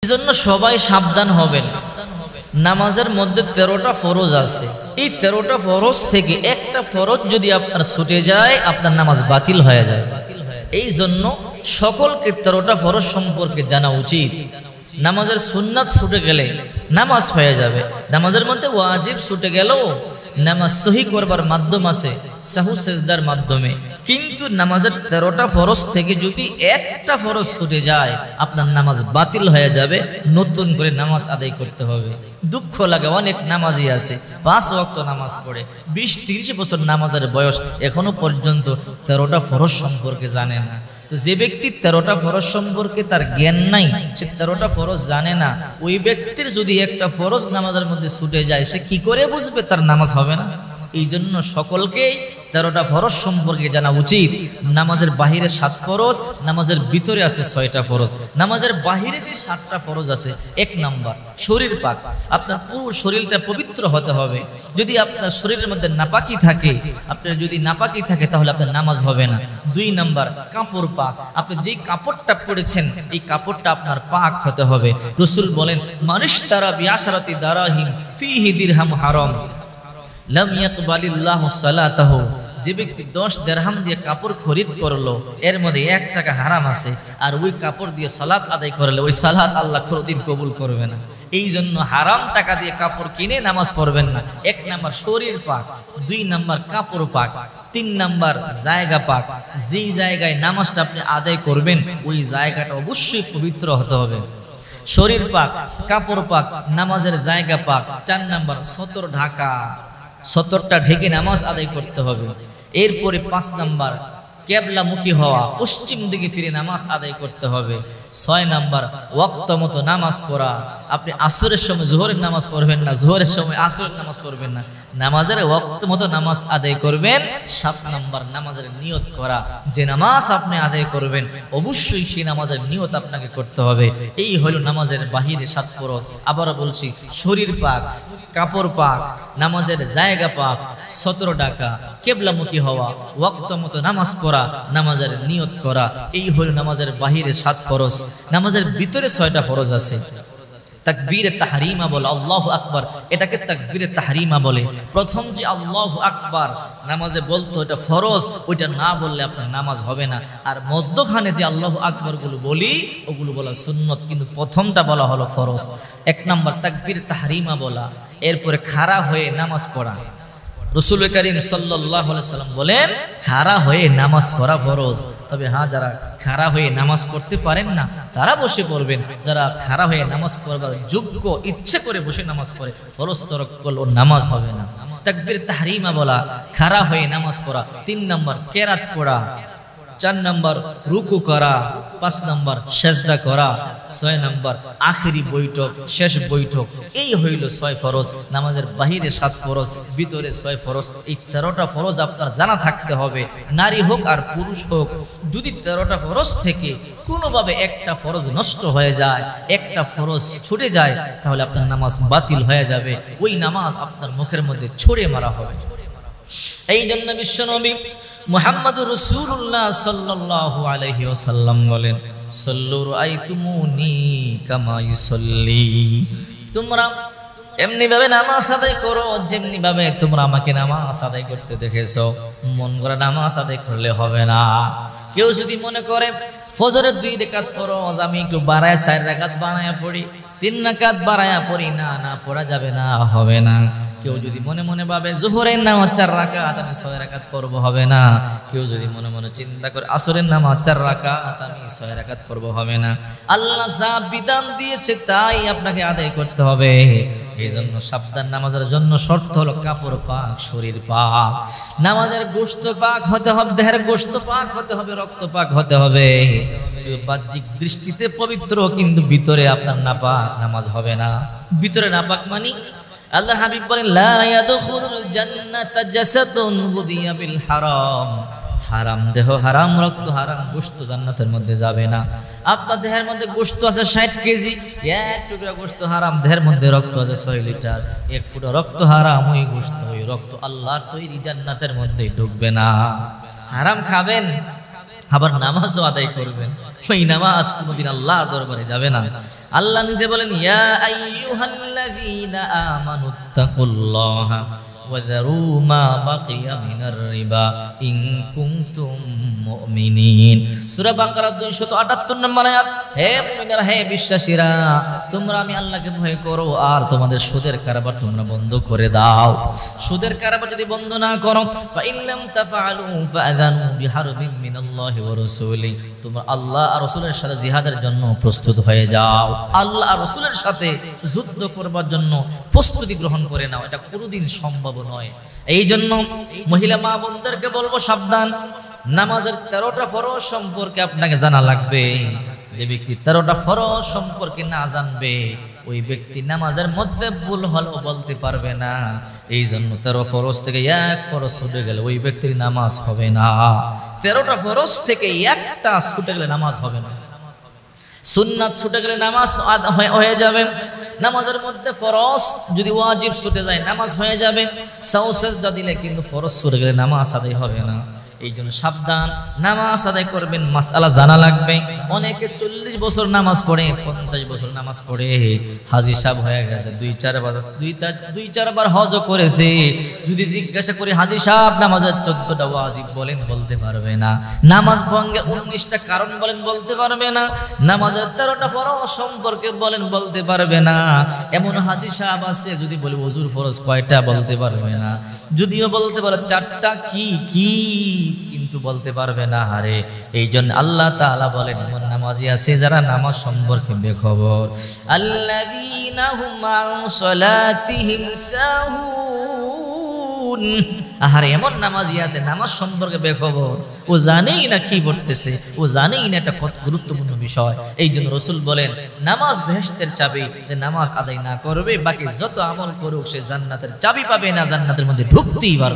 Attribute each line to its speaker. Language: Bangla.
Speaker 1: এজন্য সবাই সাবধান হবেন। নামাজের মধ্যে 13টা ফরজ আছে। এই 13টা ফরজ থেকে একটা ফরজ যদি আপনার ছুটে যায়, আপনার নামাজ বাতিল হয়ে যায়। এই জন্য সকলকে 13টা ফরজ সম্পর্কে জানা উচিত। নামাজের সুন্নাত ছুটে গেলে নামাজ হয়ে যাবে। নামাজের মধ্যে ওয়াজিব ছুটে গেলেও নামাজ সহি করবার মাধ্যম আছে সাহু সেজদার মাধ্যমে। কিন্তু নামাজের 13টা ফরজ থেকে যদি একটা ফরজ ছুটে যায়, আপনার নামাজ বাতিল হয়ে যাবে। নতুন করে নামাজ আদায় করতে হবে। দুঃখ লাগে, অনেক নামাজি আছে 5 ওয়াক্ত নামাজ পড়ে, 20-30 বছর নামাজের বয়স, এখনো পর্যন্ত 13টা ফরজ সম্পর্কে জানে না। তো যে ব্যক্তি 13টা ফরজ সম্পর্কে তার জ্ঞান নাই, সে 13টা ফরজ জানে না, ওই ব্যক্তির যদি একটা ফরজ নামাজের মধ্যে ছুটে যায়, সে কি করে বুঝবে তার নামাজ হবে না? এই জন্য সকলকেই 13টা ফরজ সম্পর্কে জানা উচিত। নামাজের বাহিরে 7 ফরজ, নামাজের ভিতরে আছে 6টা ফরজ। নামাজের বাহিরে যে 7টা ফরজ আছে, 1 নাম্বার শরীর পাক। আপনার পুরো শরীরটা পবিত্র হতে হবে। যদি আপনার শরীরের মধ্যে নাপাকি থাকে, আপনার যদি নাপাকি থাকে তাহলে আপনার নামাজ হবে না। 2 নাম্বার কাপড় পাক। আপনি যেই কাপড়টা পরেছেন এই কাপড়টা আপনার পাক হতে হবে। রাসূল বলেন, মানুষ তারা বিআশরাতি দারাহিম ফিহি দিরহাম হারাম লাম ইয়াকবালিল্লাহু সালাতাহু। যে ব্যক্তি 10 দিরহাম দিয়ে কাপড় খরিদ করলো, এর মধ্যে 1 টাকা হারাম আছে, আর ওই কাপড় দিয়ে সালাত আদায় করলে ওই সালাত আল্লাহ কোনদিন কবুল করবে না। এই জন্য হারাম টাকা দিয়ে কাপড় কিনে নামাজ পড়বেন না। 1 নাম্বার শরীর পাক, 2 নাম্বার কাপড় পাক, 3 নাম্বার জায়গা পাক। যেই জায়গায় নামাজটা আপনি আদায় করবেন ওই জায়গাটা অবশ্যই পবিত্র হতে হবে। শরীর পাক, কাপড় পাক, নামাজের জায়গা পাক। 4 নাম্বার সতর ঢাকা, সতরটা ঢেকে নামাজ আদায় করতে হবে। এরপরে 5 নাম্বার কেবলামুখী হওয়া, পশ্চিম দিকে ফিরে নামাজ আদায় করতে হবে। 6 নাম্বার ওয়াক্ত মতো নামাজ পড়া। আপনি আসরের সময় জোহরের নামাজ পড়বেন না, জোহরের সময় আসরের নামাজ পড়বেন না, নামাজের ওয়াক্ত মতো নামাজ আদায় করবেন। 7 নাম্বার নামাজের নিয়ত করা। যে নামাজ আপনি আদায় করবেন অবশ্যই সেই নামাজের নিয়ত আপনাকে করতে হবে। এই হলো নামাজের বাহিরে 7 ফরজ। আবারও বলছি, শরীর পাক, কাপড় পাক, নামাজের জায়গা পাক, সতর ডাকা, কেবলামুখী হওয়া, ওয়াক্ত মতো নামাজ পড়া, নামাজের নিয়ত করা। এই হলো নামাজের বাহিরে 7 ফরজ। নামাজের ভিতরে 6টা ফরজ আছে। তাকবীরে তাহরিমা বলে, আল্লাহু আকবার, এটাকে তাকবীরে তাহরিমা বলে। প্রথম যে আল্লাহু আকবার নামাজে বলতো এটা ফরজ, ওইটা না বললে আপনার নামাজ হবে না। আর মধ্যখানে যে আল্লাহু আকবার গুলো বলি ওগুলো বলা সুন্নত, কিন্তু প্রথমটা বলা হলো ফরজ। 1 নাম্বার তাকবীরে তাহরিমা বলা। এরপরে খাড়া হয়ে নামাজ পড়া। রাসূল করিম সাল্লাল্লাহু আলাইহি সাল্লাম বলেন, খাড়া হয়ে নামাজ পড়া ফরজ। তবে হ্যাঁ, যারা খাড়া হয়ে নামাজ পড়তে পারেন না তারা বসে পড়বেন। যারা খাড়া হয়ে নামাজ পড়বার যোগ্য, ইচ্ছে করে বসে নামাজ পড়ে, ফরজ তরক করলে নামাজ হবে না। তাকবীর তাহরিমা বলা, খাড়া হয়ে নামাজ পড়া। 3 নাম্বার কেরাত পড়া। 4 নাম্বার রুকু করা। 5 নাম্বার সেজদা করা। 6 নাম্বার আখেরি বৈঠক, শেষ বৈঠক। এই হইল 6 ফরজ। নামাজের বাহিরে 7 ফরজ, ভিতরে 6 ফরজ। এই 13টা ফরজ আপনার জানা থাকতে হবে, নারী হোক আর পুরুষ হোক। যদি 13টা ফরজ থেকে কোনোভাবে একটা ফরজ নষ্ট হয়ে যায়, একটা ফরজ ছুটে যায়, তাহলে আপনার নামাজ বাতিল হয়ে যাবে। ওই নামাজ আপনার মুখের মধ্যে ছুঁড়ে মারা হবে। এই জন্য বিশ্বনবী মুহাম্মদুর রাসূলুল্লাহ সাল্লাল্লাহু আলাইহি ওয়াসাল্লাম বলেন, সাল্লু রাআইতুমুনি কামা ইউসাল্লি। তোমরা এমনি ভাবে নামাজ আদায় করো যেমনি ভাবে তোমরা আমাকে নামাজ আদায় করতে দেখেছো। মন করে নামাজ আদায় করলে হবে না। কেউ যদি মনে করে ফজরের 2 রাকাত ফরজ, আমি একটু বাড়ায় 4 রাকাত বানায়া পড়ি, 3 রাকাত বাড়ায়া পড়ি, না না, পড়া যাবে না, হবে না। কেউ যদি মনে মনে ভাবে যোহরের নামাজ 4 রাকাত, আমি 6 রাকাত পড়ব, হবে না। কেউ যদি মনে মনে চিন্তা করে আসরের নামাজ 4 রাকাত, আমি 6 রাকাত পড়ব, হবে না। আল্লাহ যা বিধান দিয়েছে তাই আপনাকে আদায় করতে হবে। এই জন্য সাবধান। নামাজের জন্য শর্ত হলো কাপড় পাক, শরীর পাক। নামাজের গোশত পাক হতে হবে, দেহের গোশত পাক হতে হবে, রক্ত পাক হতে হবে। শুধু বাহ্যিক দৃষ্টিতে পবিত্র, কিন্তু ভিতরে আপনার নাপাক, নামাজ হবে না। ভিতরে নাপাক মানে আল্লাহ হাবিব বলেন, লা ইয়াদখুলুল জান্নাতা জাসাদুন গুদিয়া বিল হারাম। হারাম দেহ, হারাম রক্ত, হারাম গোশত জান্নাতের মধ্যে যাবে না। আপনার দেহের মধ্যে গোশত আছে 60 কেজি, 1 টুকরা গোশত হারাম। দেহের মধ্যে রক্ত আছে 6 লিটার, 1 ফুটা রক্ত হারাম। ওই গোশত, ওই রক্ত আল্লাহর তৈরি জান্নাতের মধ্যে ঢুকবে না। হারাম খাবেন, আবার নামাজও আদায় করবেন, ওই নামাজ কোনোদিন আল্লাহর দরবারে যাবে না। আল্লাহ নিজে বলেন ইয়া আইয়ুহাল্লাযীনা আমানুত্তাকুল্লাহা ওয়া যারু মা বাকিয়া মিনার রিবা ইন কুনতুম মুমিনিন। সূরা বাকারা 278 নম্বর আয়াত। হে মুমিনেরা, হে বিশ্বাসীরা, তোমরা আমি আল্লাহকে ভয় করো আর তোমাদের সুদের কারবার তোমরা বন্ধ করে দাও। সুদের কারবার যদি বন্ধ না করো, ফা ইল্লাম তাফআলু ফাআযানু বিহারবিন মিনাল্লাহি ওয়া রাসূলি, তোমরা আল্লাহ আর রাসূলের সাথে জিহাদের জন্য প্রস্তুত হয়ে যাও। আল্লাহ আর রাসূলের সাথে যুদ্ধ করবার জন্য প্রস্তুতি গ্রহণ করে নাও। এটা কোনোদিন সম্ভব নয়। এই জন্য মহিলা মা বোনদেরকে বলবো, সাবধান, নামাজের 13টা ফরজ সম্পর্কে আপনাকে জানা লাগবে। যে ব্যক্তি 13টা ফরজ সম্পর্কে না জানবে, ওই ব্যক্তি নামাজের মধ্যে ভুল হলেও বলতে পারবে না। এই জন্য 13 ফরজ থেকে এক ফরজ ছুটে গেলে ওই ব্যক্তির নামাজ হবে না। 13টা ফরজ থেকে একটা ছুটে গেলে নামাজ হবে না। সুন্নাত ছুটে গেলে নামাজ হয়ে যাবে। নামাজের মধ্যে ফরজ যদি ওয়াজিব ছুটে যায় নামাজ হয়ে যাবে। সাউ সিজদা দিলে কিন্তু ফরজ ছুটে গেলে নামাজ আদায় হবে না। এই জন্য সাবধান, নামাজ আদায় করবেন মাসআলা জানা লাগবে। অনেকে 40 বছর নামাজ পড়ে, 50 বছর নামাজ পড়ে হাজী সাহেব হয়ে গেছে, 2-4 বার হজ করেছে। যদি জিজ্ঞাসা করি হাজী সাহেব নামাজের 14টা ওয়াজিব বলেন, বলতে পারবে না। নামাজ ভঙ্গের 19টা কারণ বলেন, বলতে পারবে না। নামাজের 13টা ফরজ সম্পর্কে বলেন, বলতে পারবে না। এমন হাজী সাহেব আছে, যদি বলি ওযুর ফরজ কয়টা, বলতে পারবে না। যদিও বলতে পারে 4টা, কি কিন্তু বলতে পারবে না। হারে, এই জন্য আল্লাহ তাআলা বলেন এমন নামাজি আছে যারা নামাজ সম্পর্কে বেখবর। আল্লাযীনা হুম আন সালাতিহিম সাহুন। আহারে, এমন নামাজি আছে নামাজ সম্পর্কে বেখবর, ও জানেই না কি পড়তেছে, ও জানেই না এটা কত গুরুত্বপূর্ণ বিষয়। এই জন্য রাসূল বলেন নামাজ বেহেশতের চাবি। যে নামাজ আদায় না করবে, বাকি যত আমল করুক সে জান্নাতের চাবি পাবে না, জান্নাতের মধ্যে ঢুকতেই পারবে।